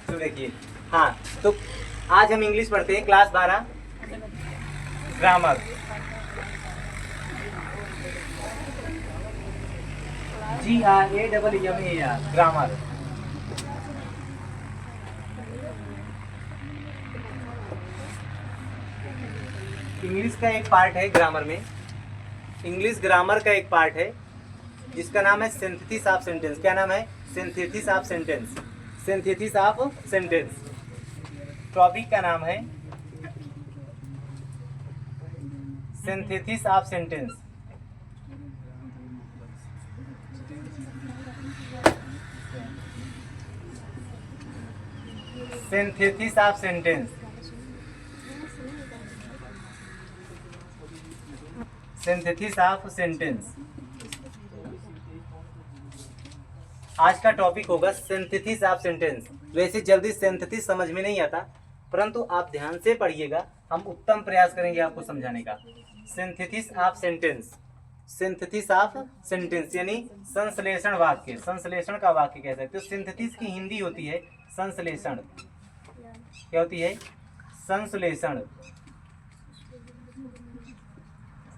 तो देखिए, हाँ, तो आज हम इंग्लिश पढ़ते हैं class 12 grammar. GRAMMAR grammar. English का एक पार्ट है ग्रामर में, इंग्लिश ग्रामर का एक पार्ट है जिसका नाम है सिंथेसिस ऑफ सेंटेंस। क्या नाम है? Synthesis of sentence. Synthesis of sentence. Topic का नाम है synthesis of sentence. Synthesis of sentence. Synthesis of sentence. आज का टॉपिक होगा सिंथेसिस ऑफ सेंटेंस। वैसे जल्दी सिंथेसिस समझ में नहीं आता, परंतु आप ध्यान से पढ़िएगा, हम उत्तम प्रयास करेंगे आपको समझाने का। Synthesis of sentence. Synthesis of sentence यानी संश्लेषण वाक्य। संश्लेषण का वाक्य कह सकते हो। सिंथेसिस की हिंदी होती है संश्लेषण। क्या होती है? संश्लेषण।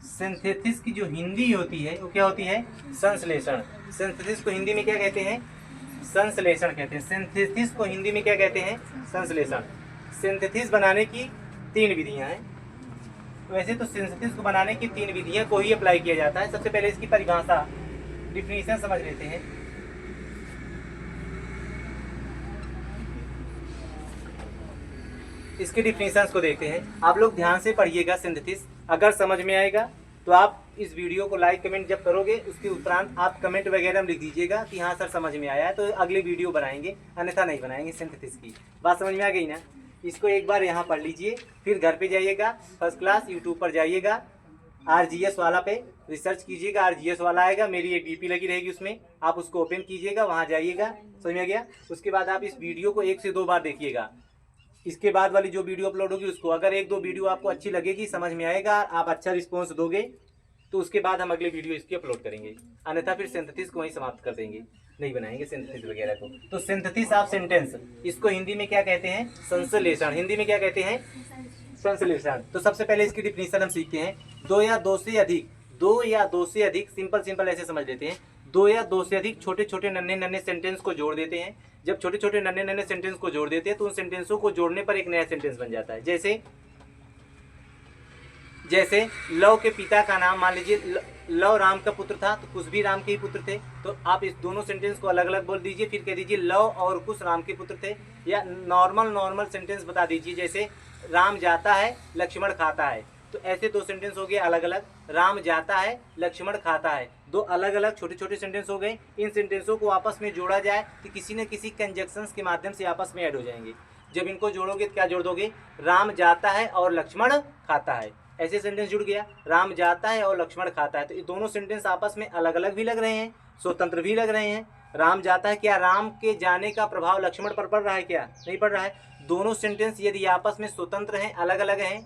सिंथेसिस की जो हिंदी होती है वो क्या होती है? संश्लेषण। सिंथेसिस को हिंदी में क्या कहते हैं? संश्लेषण कहते हैं। सिंथेसिस को हिंदी में क्या कहते हैं? संश्लेषण। सिंथेसिस बनाने की 3 विधियां हैं। वैसे तो सिंथेसिस को बनाने की 3 विधियां को ही अप्लाई किया जाता है। सबसे पहले इसकी परिभाषा, डिफिनीशन समझ लेते हैं। इसके डिफिनीशंस को देखते हैं। आप लोग ध्यान से पढ़िएगा सिंथेसिस। अगर समझ में आएगा तो आप इस वीडियो को लाइक कमेंट जब करोगे उसके उपरांत आप कमेंट वगैरह में लिख दीजिएगा कि हाँ सर समझ में आया है, तो अगली वीडियो बनाएंगे, अन्यथा नहीं बनाएंगे। सिंथेसिस की बात समझ में आ गई ना? इसको एक बार यहाँ पढ़ लीजिए, फिर घर पे जाइएगा, फर्स्ट क्लास यूट्यूब पर जाइएगा, RGS वाला पे रिसर्च कीजिएगा। RGS वाला आएगा, मेरी एक DP लगी रहेगी उसमें, आप उसको ओपन कीजिएगा, वहाँ जाइएगा। समझ में आ गया? उसके बाद आप इस वीडियो को 1 से 2 बार देखिएगा। इसके बाद वाली जो वीडियो अपलोड होगी उसको, अगर 1-2 वीडियो आपको अच्छी लगेगी, समझ में आएगा, आप अच्छा रिस्पॉन्स दोगे, तो उसके बाद हम अगले वीडियो इसकी अपलोड करेंगे। अन्यथा फिर सिंथेसिस को वहीं समाप्त कर देंगे, नहीं बनाएंगे सिंथेसिस वगैरह को। तो सिंथेसिस ऑफ सेंटेंस, इसको हिंदी में क्या कहते हैं? संश्लेषण। हिंदी में क्या कहते हैं? संश्लेषण। तो सबसे पहले इसकी डिफिनीशन हम सीखते हैं। 2 या 2 से अधिक, 2 या 2 से अधिक, सिंपल ऐसे समझ लेते हैं। 2 या 2 से अधिक छोटे छोटे नन्हे सेंटेंस को जोड़ देते हैं। जब छोटे छोटे नन्हे सेंटेंस को जोड़ देते हैं तो उन सेंटेंसों को जोड़ने पर एक नया सेंटेंस बन जाता है। जैसे लव के पिता का नाम, मान लीजिए लव राम का पुत्र था, तो कुश भी राम के ही पुत्र थे, तो आप इस दोनों सेंटेंस को अलग अलग बोल दीजिए, फिर कह दीजिए लव और कुश राम के पुत्र थे। या नॉर्मल सेंटेंस बता दीजिए, जैसे राम जाता है लक्ष्मण खाता है, तो ऐसे 2 सेंटेंस हो गए अलग अलग। राम जाता है लक्ष्मण खाता है, 2 अलग अलग छोटे छोटे सेंटेंस हो गए। इन सेंटेंसों को आपस में जोड़ा जाए तो किसी न किसी कंजक्शंस के माध्यम से आपस में ऐड हो जाएंगे। जब इनको जोड़ोगे तो क्या जोड़ दोगे? राम जाता है और लक्ष्मण खाता है, ऐसे सेंटेंस जुड़ गया। राम जाता है और लक्ष्मण खाता है, तो ये दोनों सेंटेंस आपस में अलग अलग भी लग रहे हैं, स्वतंत्र भी लग रहे हैं। राम जाता है, क्या राम के जाने का प्रभाव लक्ष्मण पर पड़ रहा है? क्या नहीं पड़ रहा है? दोनों सेंटेंस यदि आपस में स्वतंत्र हैं, अलग अलग हैं,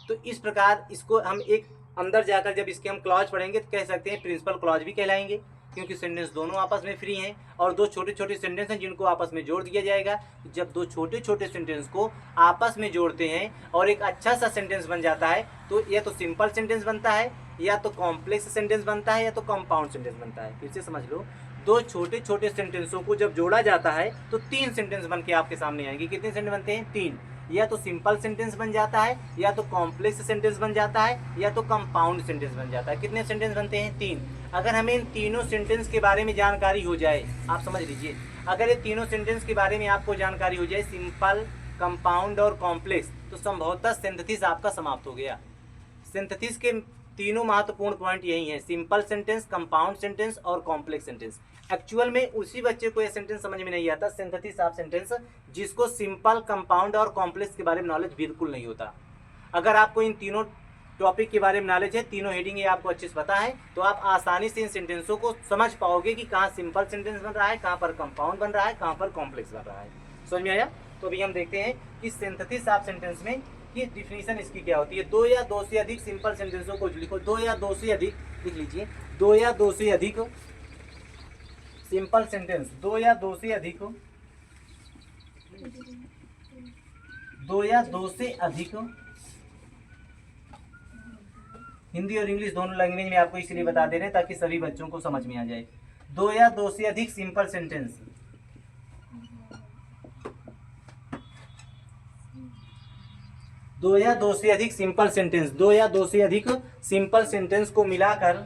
तो इस प्रकार इसको हम एक अंदर जाकर जब इसके हम क्लॉज पढ़ेंगे तो कह सकते हैं प्रिंसिपल क्लॉज भी कहलाएंगे, क्योंकि सेंटेंस दोनों आपस में फ्री हैं और 2 छोटे छोटे सेंटेंस हैं जिनको आपस में जोड़ दिया जाएगा। जब 2 छोटे छोटे सेंटेंस को आपस में जोड़ते हैं और एक अच्छा सा सेंटेंस बन जाता है, तो या तो सिंपल सेंटेंस बनता है, या तो कॉम्प्लेक्स सेंटेंस बनता है, या तो कंपाउंड सेंटेंस बनता है। फिर से समझ लो, 2 छोटे छोटे सेंटेंसों को जब जोड़ा जाता है तो 3 सेंटेंस बन के आपके सामने आएंगे। कितने सेंटेंस बनते हैं? 3। या तो सिंपल सेंटेंस बन जाता है, या तो कॉम्प्लेक्स सेंटेंस बन जाता है, या तो कंपाउंड सेंटेंस बन जाता है। कितने सेंटेंस बनते हैं? 3। अगर हमें इन तीनों सेंटेंस के बारे में जानकारी हो जाए, आप समझ लीजिए, अगर ये तीनों सेंटेंस के बारे में आपको जानकारी हो जाए, सिंपल, कंपाउंड और कॉम्प्लेक्स, तो संभवतः सिंथेसिस आपका समाप्त हो गया। सिंथेसिस के तीनों महत्वपूर्ण पॉइंट यही हैं: सिंपल सेंटेंस, कंपाउंड सेंटेंस और कॉम्प्लेक्स सेंटेंस। एक्चुअल में उसी बच्चे को यह सेंटेंस समझ में नहीं आता, सिंथेसिस ऑफ सेंटेंस, जिसको सिंपल, कंपाउंड और कॉम्प्लेक्स के बारे में नॉलेज बिल्कुल नहीं होता। अगर आपको इन तीनों टॉपिक के बारे में नॉलेज है, तीनों हेडिंग ये आपको अच्छे से पता है, तो आप आसानी से इन सेंटेंसों को समझ पाओगे कि कहाँ सिंपल सेंटेंस बन रहा है, कहाँ पर कंपाउंड बन रहा है, कहाँ पर कॉम्प्लेक्स बन रहा है। समझ में आया? तो अभी हम देखते हैं कि सिंथेसिस ऑफ सेंटेंस में ये डिफिनीशन इसकी क्या होती है। 2 या 2 से अधिक सिंपल सेंटेंसों को लिखो। 2 या 2 से अधिक लिख लीजिए। 2 या 2 से अधिक सिंपल सेंटेंस, 2 या 2 से अधिक दो या दो से अधिक, हिंदी और इंग्लिश दोनों लैंग्वेज में आपको इसलिए बता दे रहे हैं ताकि सभी बच्चों को समझ में आ जाए। दो या दो से अधिक सिंपल सेंटेंस, दो या दो से अधिक सिंपल सेंटेंस, दो या दो से अधिक सिंपल सेंटेंस को मिलाकर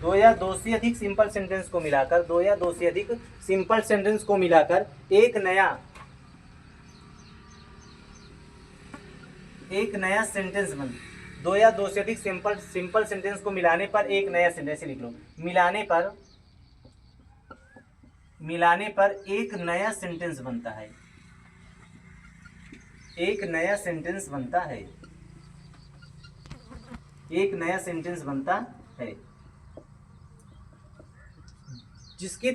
दो या दो से अधिक सिंपल सेंटेंस को मिलाकर दो या दो से अधिक सिंपल सेंटेंस को मिलाकर एक नया सेंटेंस बन, दो या दो से अधिक सिंपल सेंटेंस को मिलाने पर एक नया सेंटेंस, लिख लो, मिलाने पर एक नया सेंटेंस बनता है, एक नया सेंटेंस बनता है, एक नया सेंटेंस बनता है, जिसकी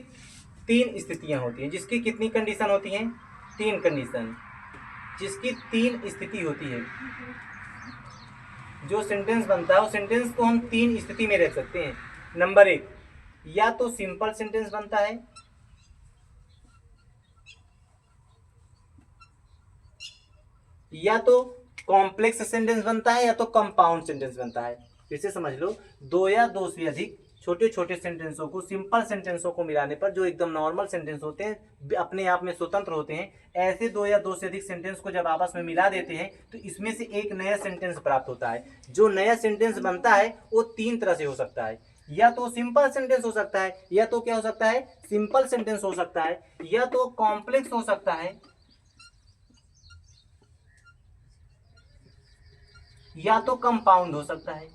तीन स्थितियां होती हैं। जिसकी कितनी कंडीशन होती हैं? तीन कंडीशन, जिसकी तीन स्थिति होती है। जो सेंटेंस बनता है उस सेंटेंस को हम तीन स्थिति में रख सकते हैं। नंबर एक, या तो सिंपल सेंटेंस बनता है, या तो कॉम्प्लेक्स सेंटेंस बनता है, या तो कंपाउंड सेंटेंस बनता है। फिर से समझ लो, दो या दो से अधिक छोटे छोटे सेंटेंसों को, सिंपल सेंटेंसों को मिलाने पर जो एकदम नॉर्मल सेंटेंस होते हैं, अपने आप में स्वतंत्र होते हैं, ऐसे दो या दो से अधिक सेंटेंस को जब आपस में मिला देते हैं तो इसमें से एक नया सेंटेंस प्राप्त होता है। जो नया सेंटेंस बनता है वो तीन तरह से हो सकता है, या तो सिंपल सेंटेंस हो सकता है, या तो क्या हो सकता है, सिंपल सेंटेंस हो सकता है, या तो कॉम्प्लेक्स हो सकता है, या तो कंपाउंड हो सकता है।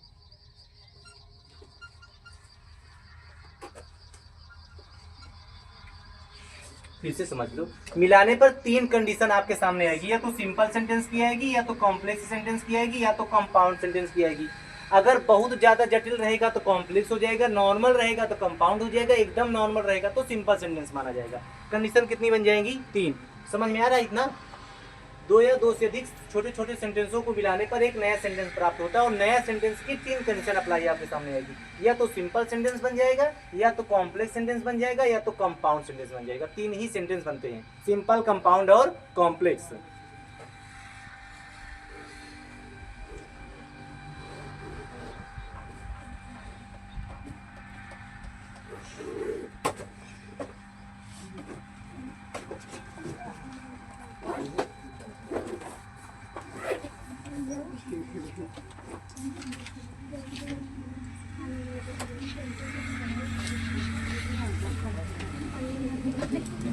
फिर से समझ लो, मिलाने पर तीन कंडीशन आपके सामने आएगी, या तो सिंपल सेंटेंस की आएगी, या तो कॉम्प्लेक्स सेंटेंस की आएगी, या तो कंपाउंड सेंटेंस की आएगी। अगर बहुत ज्यादा जटिल रहेगा तो कॉम्प्लेक्स हो जाएगा, नॉर्मल रहेगा तो कंपाउंड हो जाएगा, एकदम नॉर्मल रहेगा तो सिंपल सेंटेंस माना जाएगा। कंडीशन कितनी बन जाएंगी? तीन। समझ में आ रहा है इतना? दो या दो से अधिक छोटे छोटे सेंटेंसों को मिलाने पर एक नया सेंटेंस प्राप्त होता है, और नया सेंटेंस की तीन कंडीशन अप्लाई आपके सामने आएगी, या तो सिंपल सेंटेंस बन जाएगा, या तो कॉम्प्लेक्स सेंटेंस बन जाएगा, या तो कंपाउंड सेंटेंस बन जाएगा। तीन ही सेंटेंस बनते हैं, सिंपल, कंपाउंड और कॉम्प्लेक्स।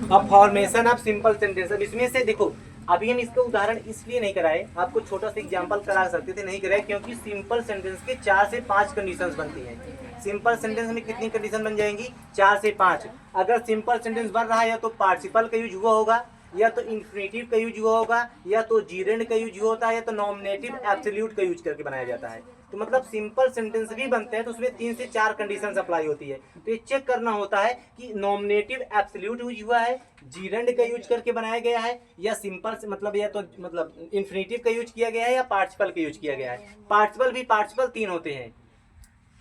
अब फॉर्मेशन ऑफ सिंपल सेंटेंस, अब इसमें से देखो, अभी हम इसका उदाहरण इसलिए नहीं कराए, आपको छोटा सा एग्जांपल करा सकते थे, नहीं कराए क्योंकि सिंपल सेंटेंस के 4 से 5 कंडीशंस बनती हैं। सिंपल सेंटेंस में कितनी कंडीशन बन जाएंगी? 4 से 5। अगर सिंपल सेंटेंस बन रहा है, या तो पार्टिसिपल का यूज हुआ होगा, या तो इन्फिनेटिव का यूज हुआ होगा, या तो जीरेंड का यूज हुआ होता है, या तो नॉमिनेटिव एब्सोल्यूट का यूज करके बनाया जाता है। तो मतलब सिंपल सेंटेंस भी बनते हैं तो उसमें 3 से 4 कंडीशन अप्लाई होती है। तो ये चेक करना होता है कि नॉमिनेटिव एब्सोल्यूट यूज हुआ है, जीरेंड का यूज करके बनाया गया है, या सिंपल मतलब या तो मतलब इन्फिनेटिव का यूज किया गया है, या पार्टिसिपल का यूज किया गया है। पार्टिसिपल 3 होते हैं।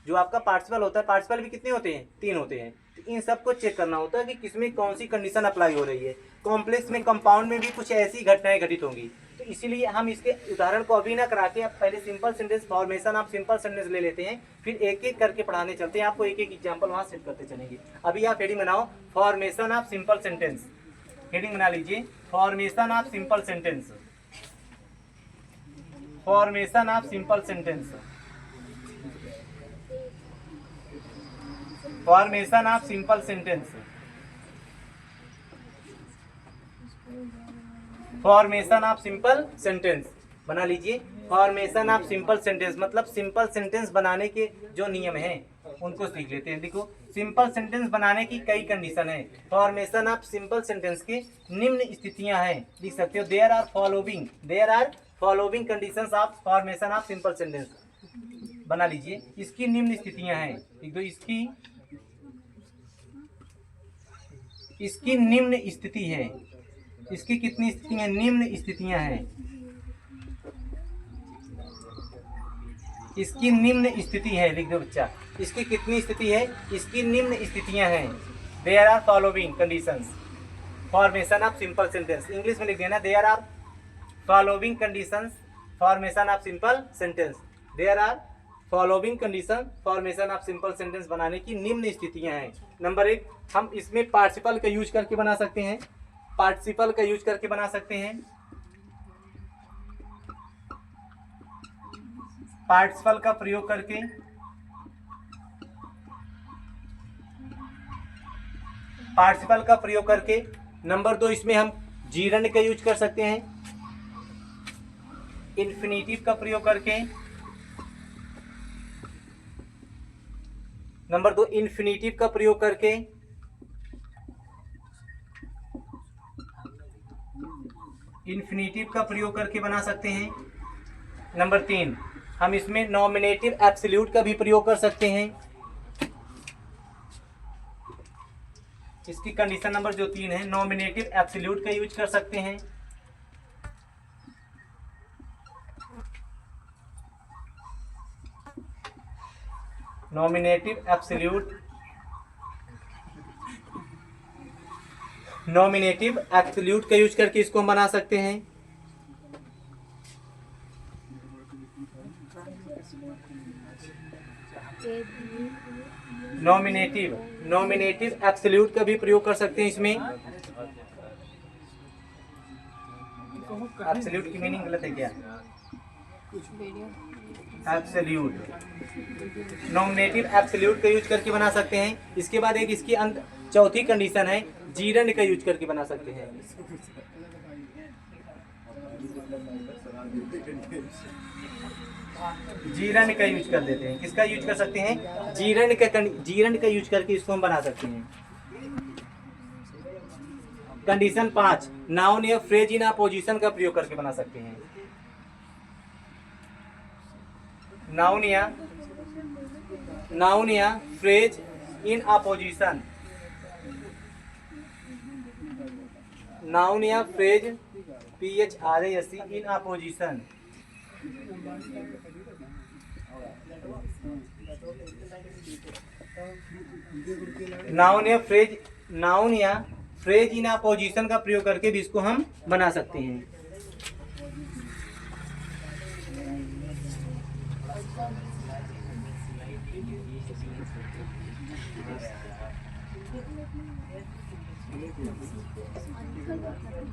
जो आपका पार्टिसिपल होता है, पार्टिसिपल भी कितने होते हैं? 3 होते हैं। तो इन सबको चेक करना होता है कि किसमें कौन सी कंडीशन अप्लाई हो रही है। कॉम्प्लेक्स में, कंपाउंड में भी कुछ ऐसी घटनाएं घटित होंगी। तो इसीलिए हम इसके उदाहरण को अभी ना करा के अब पहले सिंपल सेंटेंस फॉर्मेशन आप सिंपल सेंटेंस ले लेते हैं, फिर एक एक करके पढ़ाने चलते हैं। आपको एक एक एग्जांपल वहां सेट करते चलेंगे। अभी आप हेडिंग बनाओ, formation of simple sentence. Heading बना लीजिए, formation of simple sentence, formation of simple sentence, formation of simple sentence, formation of simple sentence बना लीजिए। फॉर्मेशन ऑफ सिंपल सेंटेंस मतलब सिंपल सेंटेंस बनाने के जो नियम हैं उनको सीख लेते हैं। देखो, सिंपल सेंटेंस बनाने की कई कंडीशन है। फॉर्मेशन ऑफ सिंपल सेंटेंस की निम्न स्थितियां हैं, लिख सकते हो। There are following conditions of formation of simple sentence. बना लीजिए, इसकी निम्न स्थितियां हैं। एक दो, इसकी निम्न स्थिति है। इसकी कितनी स्थितियां? निम्न स्थितियां हैं। इसकी निम्न स्थिति है, लिख दो बच्चा। इसकी कितनी स्थिति है? इसकी निम्न स्थितियां हैं। There are following conditions formation of simple sentence. English में लिख देना, there are following conditions formation of simple sentence. There are following condition formation of simple sentence बनाने की निम्न स्थितियां हैं। नंबर 1, हम इसमें पार्टिसिपल का यूज करके बना सकते हैं। पार्टिसिपल का यूज करके बना सकते हैं। पार्टिसिपल का प्रयोग करके पार्टिसिपल का प्रयोग करके। नंबर 2, इसमें हम जीरंड का यूज कर सकते हैं। इन्फिनिटिव का प्रयोग करके। नंबर 2, इन्फिनिटिव का प्रयोग करके। इन्फिनिटिव का प्रयोग करके बना सकते हैं। नंबर 3, हम इसमें नॉमिनेटिव एब्सोल्यूट का भी प्रयोग कर सकते हैं। इसकी कंडीशन नंबर जो 3 है, नॉमिनेटिव एब्सोल्यूट का यूज कर सकते हैं। नॉमिनेटिव एब्सोल्यूट का यूज करके इसको हम बना सकते हैं। नॉमिनेटिव एब्सोल्यूट का भी प्रयोग कर सकते हैं इसमें। एब्सोल्यूट की मीनिंग गलत है क्या? एब्सोल्यूट, नॉमिनेटिव एब्सोल्यूट का यूज करके बना सकते हैं। इसके बाद एक इसकी चौथी कंडीशन है, जीरंड का यूज करके बना सकते हैं। जीरंड का यूज कर देते हैं। किसका यूज कर सकते हैं? जीरंड का यूज करके इसको हम बना सकते हैं। कंडीशन 5, नाउन या फ्रेज इन अपोजिशन का प्रयोग करके बना सकते हैं। नाउन या फ्रेज इन अपोजिशन। नाउन या phrase PHRASE in opposition. Noun या फ्रेज इन अपोजिशन का प्रयोग करके भी इसको हम बना सकते हैं।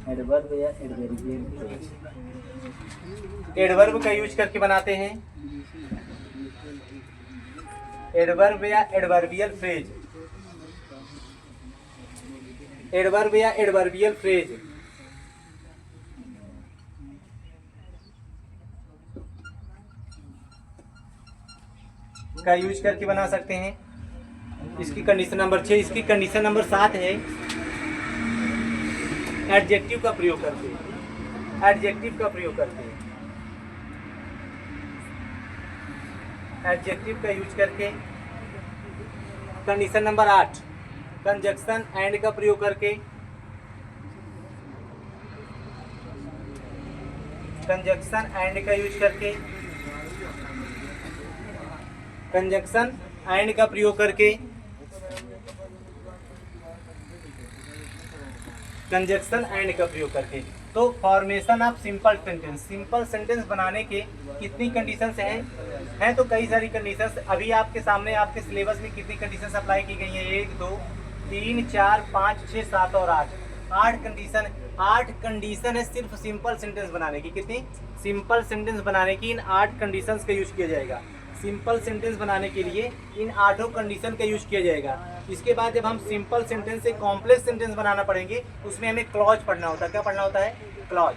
एडवर्ब या एडवर्बियल फ्रेज, एडवर्ब का यूज करके बनाते हैं। एडवर्ब या एडवर्बियल फ्रेज, एडवर्ब या एडवर्बियल फ्रेज का यूज करके बना सकते हैं। इसकी कंडीशन नंबर 6। इसकी कंडीशन नंबर 7 है, एडजेक्टिव का प्रयोग करते हैं। एडजेक्टिव का प्रयोग करते हैं। एडजेक्टिव का यूज करके। कंडीशन नंबर 8, कंजक्शन एंड का प्रयोग करके। कंजक्शन एंड का यूज करके। कंजक्शन एंड का प्रयोग करके। कंजक्शन एंड का प्रयोग करके। तो formation of simple sentence, simple sentence बनाने के कितनी कंडीशंस हैं तो कई सारी कंडीशंस अभी आपके सामने आपके सिलेबस में कितनी कंडीशंस अप्लाई की गई हैं? 1 2 3 4 5 6 7 और 8 कंडीशन है सिर्फ सिंपल सेंटेंस बनाने की। कितनी? सिंपल सेंटेंस बनाने की इन 8 कंडीशंस का यूज किया जाएगा। सिंपल सेंटेंस बनाने के लिए इन 8 कंडीशन का यूज किया जाएगा। इसके बाद जब हम सिंपल सेंटेंस से कॉम्प्लेक्स सेंटेंस बनाना पड़ेंगे, उसमें हमें क्लॉज पढ़ना होता है। क्या पढ़ना होता है? क्लॉज।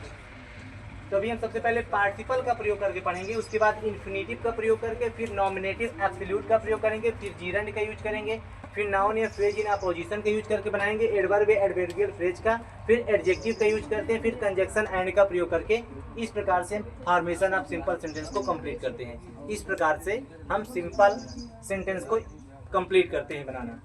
तो अभी हम सबसे पहले पार्टिसिपल का प्रयोग करके पढ़ेंगे, उसके बाद इन्फिनिटिव का प्रयोग करके, फिर नॉमिनेटिव एब्सोल्यूट का प्रयोग करेंगे, फिर जीरंड का यूज करेंगे, फिर नाउन या फ्रेज इन अपोजिशन का यूज करके बनाएंगे, एडवर्ब या एडवर्बियल फ्रेज का, फिर एडजेक्टिव का यूज करते हैं, फिर कंजक्शन एंड का प्रयोग करके इस प्रकार से फॉर्मेशन ऑफ सिंपल सेंटेंस को कंप्लीट करते हैं। इस प्रकार से हम सिंपल सेंटेंस को कंप्लीट करते हैं बनाना।